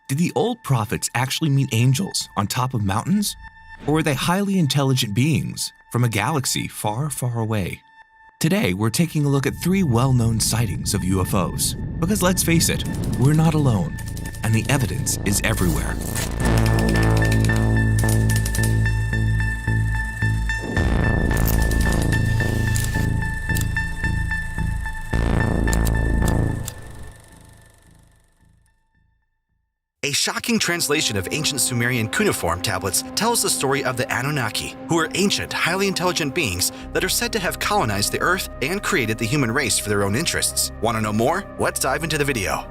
Did the old prophets actually meet angels on top of mountains? Or were they highly intelligent beings from a galaxy far, far away? Today, we're taking a look at 3 well-known sightings of UFOs. Because let's face it, we're not alone, and the evidence is everywhere. A shocking translation of ancient Sumerian cuneiform tablets tells the story of the Annunaki, who are ancient, highly intelligent beings that are said to have colonized the Earth and created the human race for their own interests. Want to know more? Let's dive into the video.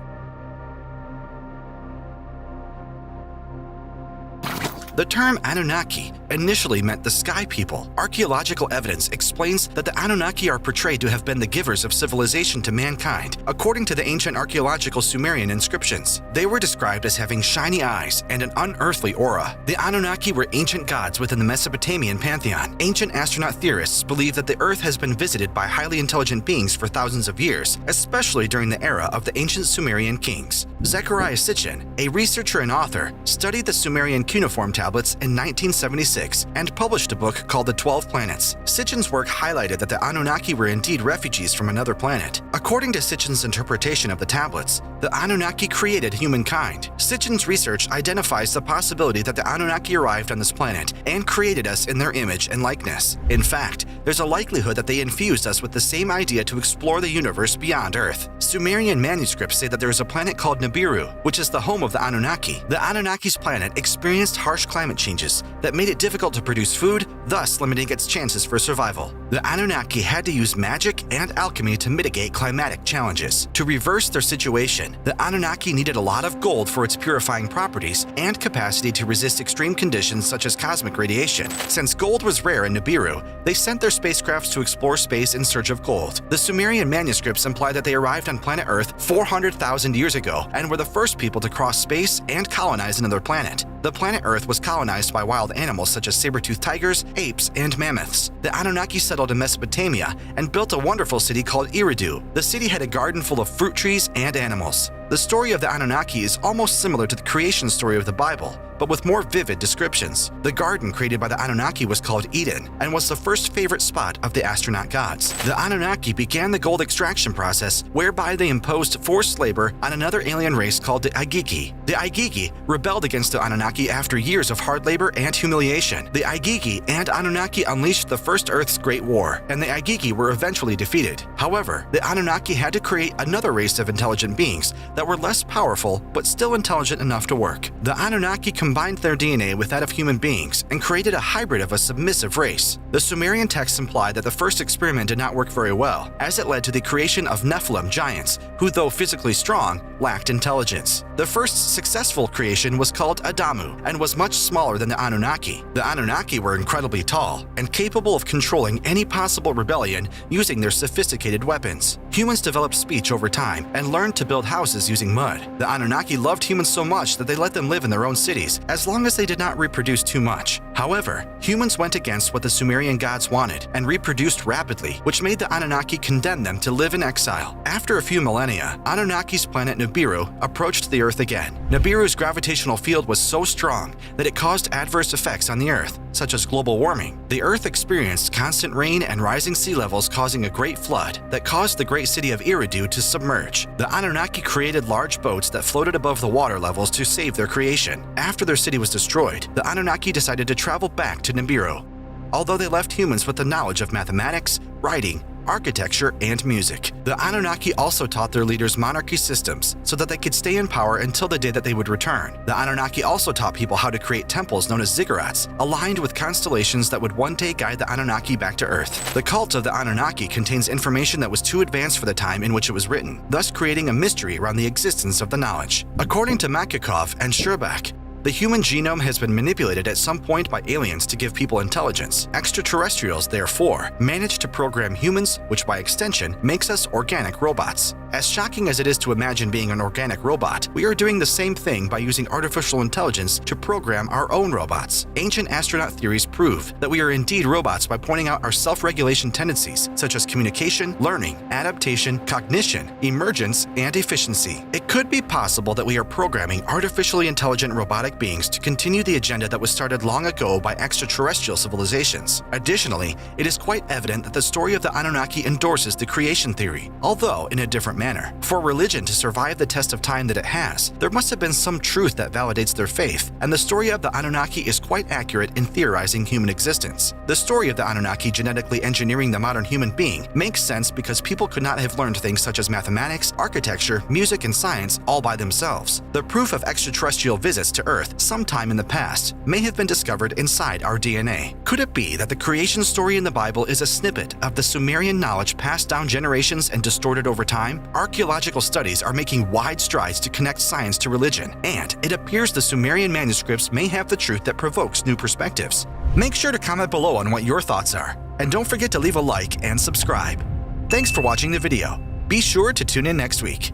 The term Annunaki initially meant the sky people. Archaeological evidence explains that the Annunaki are portrayed to have been the givers of civilization to mankind. According to the ancient archaeological Sumerian inscriptions, they were described as having shiny eyes and an unearthly aura. The Annunaki were ancient gods within the Mesopotamian pantheon. Ancient astronaut theorists believe that the Earth has been visited by highly intelligent beings for thousands of years, especially during the era of the ancient Sumerian kings. Zechariah Sitchin, a researcher and author, studied the Sumerian cuneiform tablets in 1976 and published a book called The 12 Planets. Sitchin's work highlighted that the Anunnaki were indeed refugees from another planet. According to Sitchin's interpretation of the tablets, the Anunnaki created humankind. Sitchin's research identifies the possibility that the Anunnaki arrived on this planet and created us in their image and likeness. In fact, there's a likelihood that they infused us with the same idea to explore the universe beyond Earth. Sumerian manuscripts say that there is a planet called Nibiru, which is the home of the Anunnaki. The Anunnaki's planet experienced harsh climate changes that made it difficult to produce food, thus limiting its chances for survival. The Anunnaki had to use magic and alchemy to mitigate climatic challenges. To reverse their situation, the Anunnaki needed a lot of gold for its purifying properties and capacity to resist extreme conditions such as cosmic radiation. Since gold was rare in Nibiru, they sent their spacecrafts to explore space in search of gold. The Sumerian manuscripts imply that they arrived on planet Earth 400,000 years ago and were the first people to cross space and colonize another planet. The planet Earth was colonized by wild animals such as saber-toothed tigers, apes, and mammoths. The Anunnaki settled in Mesopotamia and built a wonderful city called Eridu. The city had a garden full of fruit trees and animals. The story of the Anunnaki is almost similar to the creation story of the Bible, but with more vivid descriptions. The garden created by the Anunnaki was called Eden and was the first favorite spot of the astronaut gods. The Anunnaki began the gold extraction process, whereby they imposed forced labor on another alien race called the Igigi. The Igigi rebelled against the Anunnaki after years of hard labor and humiliation. The Igigi and Anunnaki unleashed the first Earth's Great War, and the Igigi were eventually defeated. However, the Anunnaki had to create another race of intelligent beings that were less powerful but still intelligent enough to work. The Anunnaki combined their DNA with that of human beings and created a hybrid of a submissive race. The Sumerian texts imply that the first experiment did not work very well, as it led to the creation of Nephilim giants, who, though physically strong, lacked intelligence. The first successful creation was called Adamu and was much smaller than the Anunnaki. The Anunnaki were incredibly tall and capable of controlling any possible rebellion using their sophisticated weapons. Humans developed speech over time and learned to build houses using mud. The Anunnaki loved humans so much that they let them live in their own cities, as long as they did not reproduce too much. However, humans went against what the Sumerian gods wanted and reproduced rapidly, which made the Anunnaki condemn them to live in exile. After a few millennia, Anunnaki's planet Nibiru approached the Earth again. Nibiru's gravitational field was so strong that it caused adverse effects on the Earth, such as global warming. The Earth experienced constant rain and rising sea levels, causing a great flood that caused the great city of Eridu to submerge. The Anunnaki created large boats that floated above the water levels to save their creation. After their city was destroyed, the Anunnaki decided to travel back to Nibiru, although they left humans with the knowledge of mathematics, writing, architecture, and music. The Anunnaki also taught their leaders monarchy systems so that they could stay in power until the day that they would return. The Anunnaki also taught people how to create temples known as ziggurats, aligned with constellations that would one day guide the Anunnaki back to Earth. The cult of the Anunnaki contains information that was too advanced for the time in which it was written, thus creating a mystery around the existence of the knowledge. According to Makakov and Sherbak, The human genome has been manipulated at some point by aliens to give people intelligence. Extraterrestrials, therefore, managed to program humans, which by extension makes us organic robots. As shocking as it is to imagine being an organic robot, we are doing the same thing by using artificial intelligence to program our own robots. Ancient astronaut theories prove that we are indeed robots by pointing out our self-regulation tendencies, such as communication, learning, adaptation, cognition, emergence, and efficiency. It could be possible that we are programming artificially intelligent robotic beings to continue the agenda that was started long ago by extraterrestrial civilizations. Additionally, it is quite evident that the story of the Anunnaki endorses the creation theory, although in a different manner. For religion to survive the test of time that it has, there must have been some truth that validates their faith, and the story of the Anunnaki is quite accurate in theorizing human existence. The story of the Anunnaki genetically engineering the modern human being makes sense because people could not have learned things such as mathematics, architecture, music, and science all by themselves. The proof of extraterrestrial visits to Earth sometime in the past may have been discovered inside our DNA. Could it be that the creation story in the Bible is a snippet of the Sumerian knowledge passed down generations and distorted over time? Archaeological studies are making wide strides to connect science to religion, and it appears the Sumerian manuscripts may have the truth that provokes new perspectives. Make sure to comment below on what your thoughts are, and don't forget to leave a like and subscribe. Thanks for watching the video. Be sure to tune in next week.